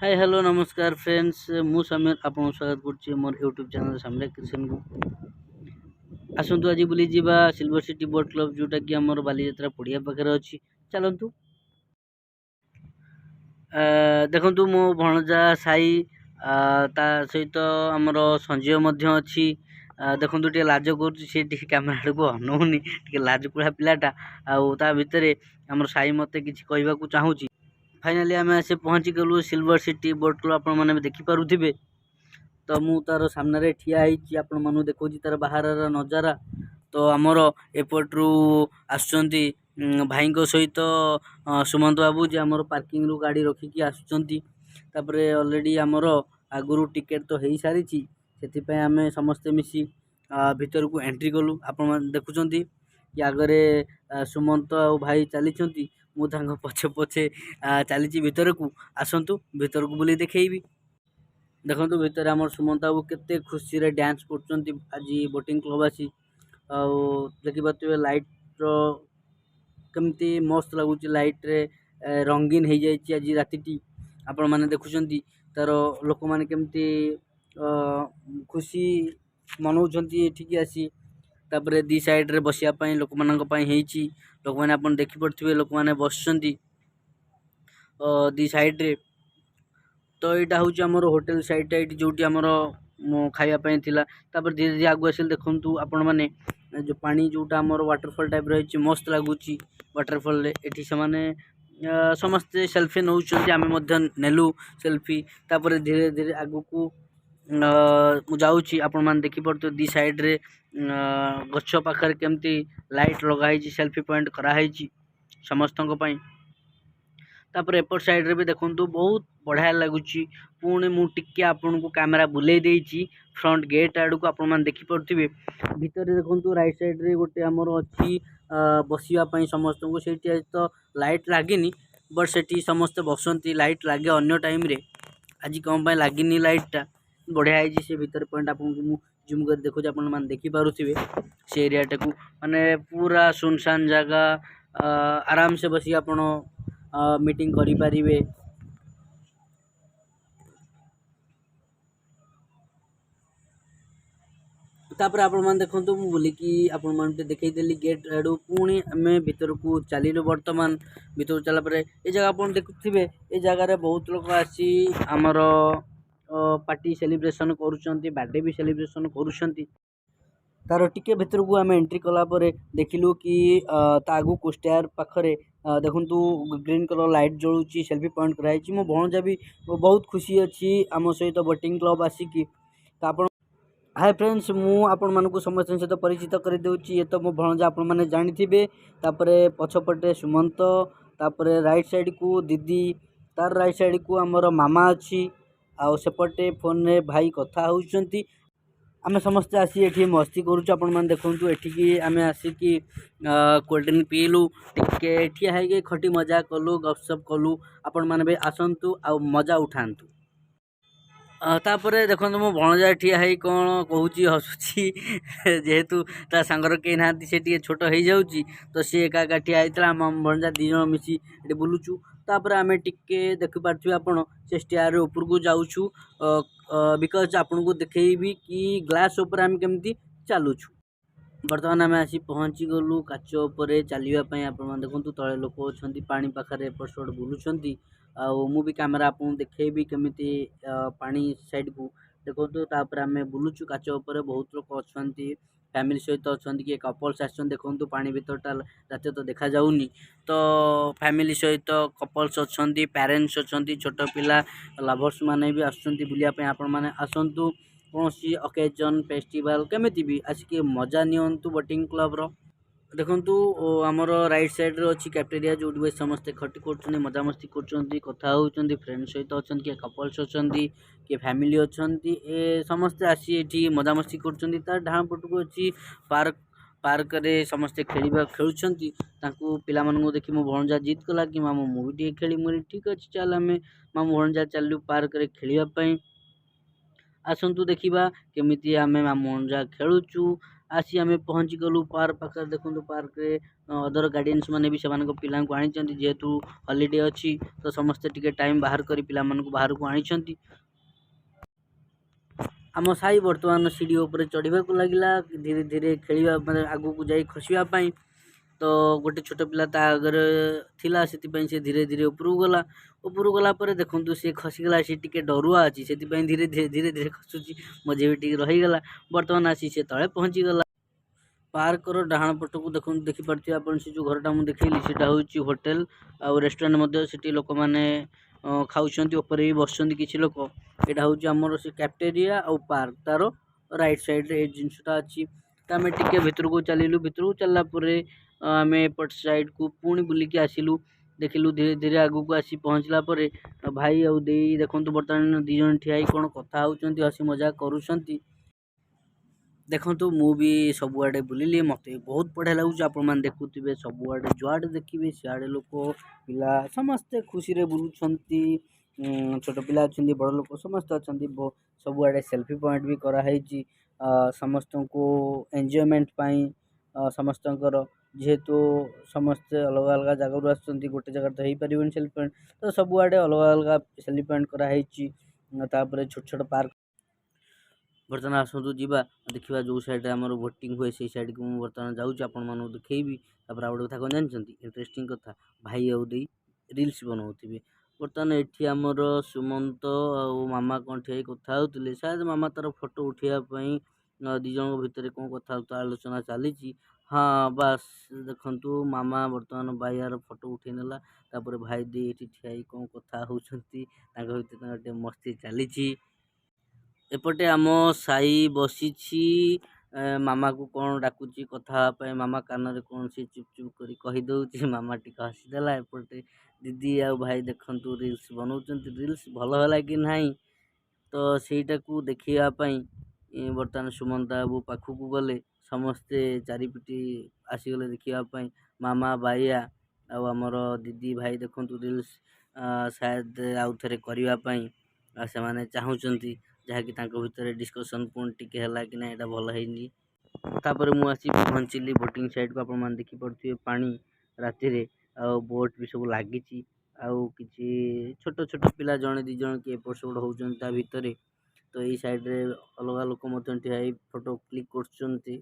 Hi hello नमस्कार friends मु समीर आपन स्वागत करछि मोर यूट्यूब चैनल सामने क्रिएशन को आसंतु आज बुली जिबा सिल्वर सिटी बोट क्लब जोटा कि हमर बालीयात्रा पड़िया पाखरे अछि चलंतु देखंतु मो भणजा साई ता सहित हमर संजय मध्य अछि देखंतु टे लाज करछि से टे कैमरा को अनौनी टे लाज कुला पिलाटा आ ता भितरे हमर साई मते किछि कहबा को चाहूछि। फाइनाली आम आसी पहुँची गलु सिल्वर सिटी बोट क्लब आपण मैंने देखिपे तो मु तार सामने ठिया आपण मानू देखा तार बाहर नजारा तो आमर एपट्रु आसुचंती भाई सहित सुमंत बाबू जे आमर पार्किंग रु गाड़ी रखिकी आसुचंती तापरे ऑलरेडी आमर आगुरु टिकेट तो हो सारी से आम समस्ते मिसी भितर को एंट्री कलु आपण देखुचंती कि आगरे सुमंत आ भाई चली मु पछे पछे चली भितर को आसतु भितर को बुले देखी देखो भितर आम सुमंत बाबू केते खुशी रे डांस कर आज बोटिंग क्लब आसी देखिपे लाइट कमती मस्त लगुच लाइट रे रंगीन हो जाए आज राति आपण मैंने देखुं तार लोक मैंने केमती खुशी मनाउछंती आसी तापरे दी साइड रे बसिया लोक मानक लोक मैंने आप देखिपे लोक मैंने बस दी साइड रे तो यहाँ हूँ आमर होटेल साइडटा ये जो खावाई थिला धीरे धीरे आगु आसिल देखु आपण मैंने जो पानी जोटा आमर वाटरफल टाइप रही मस्त लगुच वाटरफल ये समस्ते सेल्फी नौ आम नेलु सेल्फी तापर धीरे धीरे आगु को मुझे आपण मैंने देखिपे दी साइड रे गछ पाखर केमती लाइट लगाई सेल्फी पॉइंट कराई समस्त तापर एपट साइड रे भी देखंतु बहुत बढ़िया लगुच पुणी मुझे आपन को कैमेरा बुले देछि फ्रंट गेट आड़ को आपण मैंने देखिपे भितर देखंतु राइट साइड रे गोटे आमर अच्छी बसिया समस्त को से तो लाइट लगे बट से समस्ते बसंती लाइट लगे अन्य टाइम रे आज कौन लगिनी लाइटा बढ़िया है से भीतर पॉइंट आपको जूम कर देखो आप देखिपे से एरियाटा को माने पूरा सुनसान जगह आराम से बसी आप मीटिंग करि परिबे तापर आपण मैंने देखो बुलिकी आपण मैंने देखईदेली गेट आड़ू पुणी आम भीतर को चलू बर्तमान भीतर चला ये जगह आप देखुवे ये जगार बहुत लोग आसी आमर पार्टी सेलिब्रेशन करुँच बर्थडे भी सेलिब्रेशन करुँच तार टिके भीतर को आम एंट्री कलापर देखिलु कि आगु को स्टेयर पाखरे देखु ग्रीन कलर लाइट जलुची सेल्फी पॉइंट कराई मो भणजा भी बहुत खुशी अच्छी आम सहित बोटिंग क्लब आसिकी तो आप हाय फ्रेंड्स मु आपण मानक समस्त सहित परिचित कर दूची ये तो मो भणजा आपण मैंने जानी तापरे पछपटे सुमंत तापरे राइट साइड को दीदी तार राइट साइड को आमर मामा अच्छी आउ सेपटे फोन रे भाई कथा होउचंती आमे समस्ते आसी एठी मस्ती करूँ आपण मैंने देखु एठिकी आमे आसिकी कोल्ड ड्रिंक पीलु टिके ठिया है खटी मजा कलु गपसप कलु आपण मैंने भी आसतु आ मजा उठातु तापर देखो मो भणजा ठिया है कौन कहूँ हसुची जेहेतु ता सांगर कहीं ना से छोट हो जाऊँगी तो सी एका एका ठिया होता आम भणजा दी जन मिसी ये बुलुचु तापर आम टिके देखिपे आपण से स्टेयर ऊपर को जाऊँ बिकज आपन को देखी कि ग्लास उपर आम केमती चलुछु बर्तमान आम आसी पहुँची गलु काच उपर चलवाई आप देखु तले लोक अच्छा पानी पाखे एपट सेपट बुलूं मु भी कैमेरा आपको देखेबी केमिति पानी साइड को देखो तापर आम बुलुचु काच उपर बहुत लोग अच्छा फैमिली सहित अच्छा किए कपल्स आसछन देखो पानी भीतरटा रात तो देखा जाऊनी तो फैमिली सहित कपल्स अच्छा पेरेंट्स अच्छा छोट पिला लवर्स माने भी आसुचंती बुलिया आपण माने आसंतु कौन सी ओकेजन फेस्टिवल केमिति भी आसिक मजा नियंतु बोटिंग क्लब रो देखंतु आमर राइट साइड रे अच्छी कैफेटेरिया जो समस्ते खटी कर मजा मस्ती कर कथा होउचंती फ्रेंड सहित अच्छा किए कपल्स अच्छा किए फैमिली अच्छा ए समस्ते आसी एठी मजा मस्ती कर तार ढाण पटको अच्छी पार्क पार्क रे समस्ते खेलुछंती तांकु पिला मानकु देखि मो भणजा जिद कला कि मामू मु भी खेली मुझे ठीक अच्छे चल आम मामू भणजा चलू पार्क रे खेलिया पई आसतु देखा केमी आम मामूजा खेलुचु आसी आम पहुँची गलु पार्क पाखे देखो पार्क रे अदर गार्डियंस मैंने भी से पिला आनी जेहेतु हॉलीडे अच्छी तो समस्ते टिके टाइम बाहर कर पिला बाहर को आनी आम साई बर्तमान सीढ़ी उपर चढ़ा लगिला धीरे धीरे खेल माने आगू को जाई खसवाई तो गोटे छोट पिला आगे थिला से धीरे धीरे ऊपर गला देखु सी खसीगला सी टे डरुआ अच्छी से धीरे धीरे धीरे धीरे खसुची मझे भी टी रहीगला बर्तमान आसी से तले पहुँचीगला पार्क डाण पट को देखो देखिपे आप से जो घरटा मुझे देखली से हूँ होटेल आउ रेस्टोरेंट लोक मैंने खाऊँ ऊपर भी बस किसी लोक यहाँ हूँ आमर से कैफेटेरिया आउ पार्क तार राइट साइड रे जिनसा अच्छी तो आम टे भितर को चलू भितर को चललापर आम एपट साइड को पुणी बुलिकी आसिलु देखिलु धीरे धीरे आगू को आसी पहुँचला भाई आउ दे देखो बर्तमान दी जन ठिया कौन कथा होती हसी मजाक करुँच देखु भी सबुआड़े बुलिली मत बहुत बढ़िया लगुच आप देखुवे सबुआड़े जुआड़े देखिए सियाड़े लोक पिला समस्ते खुशी रे बुलुंट छोट पिला अच्छा बड़ लोक समस्ते अच्छा सबुआड़े सेल्फी पॉइंट भी कराई समस्त को एंजॉयमेंट समस्त जेहेतु समस्ते अलग अलग जगह आसुँच गोटे जगह तो हो पारे सेल्फी पॉइंट तो सबुआड़े अलग अलग सेल्फी पॉइंट कराई छोट छोट पार्क बर्तमान आसतु जीवा देखा जो साइड आम बोटिंग हुए से साइड को बर्तमान जाऊँगी आपण देखी तापर आउ गोटे कथा कौन जानते इंटरेस्टिंग कथा भाई आउ दे रिल्स बनाऊे बर्तमान ये आमर सुमंत आ मामा कौन ठिया कथा होते शायद मामा तार फोटो उठाइवाई दिज भितर कौन कथा आलोचना चली हाँ बास देखु मामा बर्तमान भाईयार फोटो उठे नेला भाई दे ये ठिया कौन कथा होते मस्ती चली एपटे आम साई बसी मामा को कौन डाकुची कथा मामा कान कौन सी चुप चुप कर कहीदे मामा टी हसीदेला एपटे दीदी आ भाई देखु रिल्स बनाऊँ रिल्स भल है कि नहीं तो सहीटा को देखापी बर्तमान सुमंत बाबू पाखक गले समस्ते चारिपिटी आसीगले देखापी मामा बाइया आमर दीदी भाई देखु रिल्स शायद आउ थे करने से चाहूँगी जहाँकि भितर डिस्कसन पुणी टिके है कि ना यहाँ भल है मुझे पहुँचली बोटिंग साइड को आप देखिपे पानी राति बोट भी सब लगी आउ कि छोट छोट पिला जड़े दी जन कि एपट सेपट होता भितर तो यही साइड रे अलग लोक ठिया फोटो क्लिक कर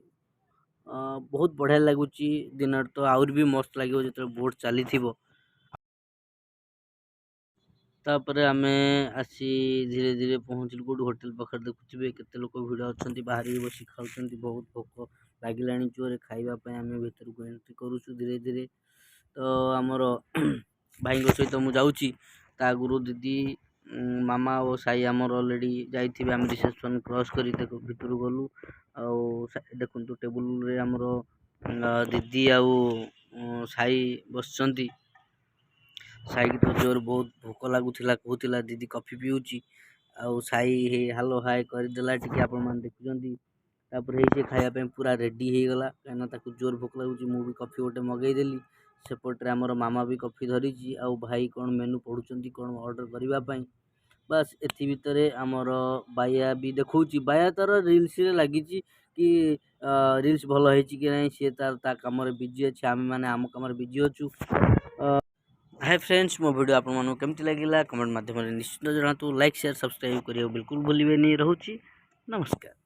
बहुत बढ़िया लगुच दिन तो आउर भी मस्त लगे जो बोट चली तापर आम आसी धीरे धीरे पहुँचलु गोटे होटेल पाखे देखुए केते लोक भिड़ अच्छा बाहर भी बस खाऊँ बहुत भोक लगिला जोरे खावाई आम भर को एंट्री करुचु धीरे धीरे तो आमर भाई सहित मुझे जाऊँगी आगु दीदी मामा और साई आमर अलरेडी जाइए आम रिसेप्शन क्रॉस कर भितर गलु देखु टेबुल आमर दीदी आउ साई बस साई की तो जोर बहुत भोक लगुला कहला दीदी कॉफी पीऊँगी आउ साई हालो हाय करदेला टी आप देखुं खायापी पूरा रेडी हो गला कहीं जोर भोक लगुच मुझे कॉफी गोटे मगईदेली सेपटे आमर मामा भी कॉफी धरी आउ भाई कौन मेनू पढ़ुं कौन ऑर्डर करने बास एथि भितर आमर बाया भी देखा बाया तार रिल्स लगी कि रिल्स भल है कि ना सी तार कम बिजी अच्छे आम मैंने आम कम बिजी अच्छु हाय फ्रेंड्स मो वीडियो आपको केमती लगिला कमेंट माध्यम निश्चित जनातु लाइक शेयर सब्सक्राइब करिए बिल्कुल भूलिए नहीं। रहूची नमस्कार।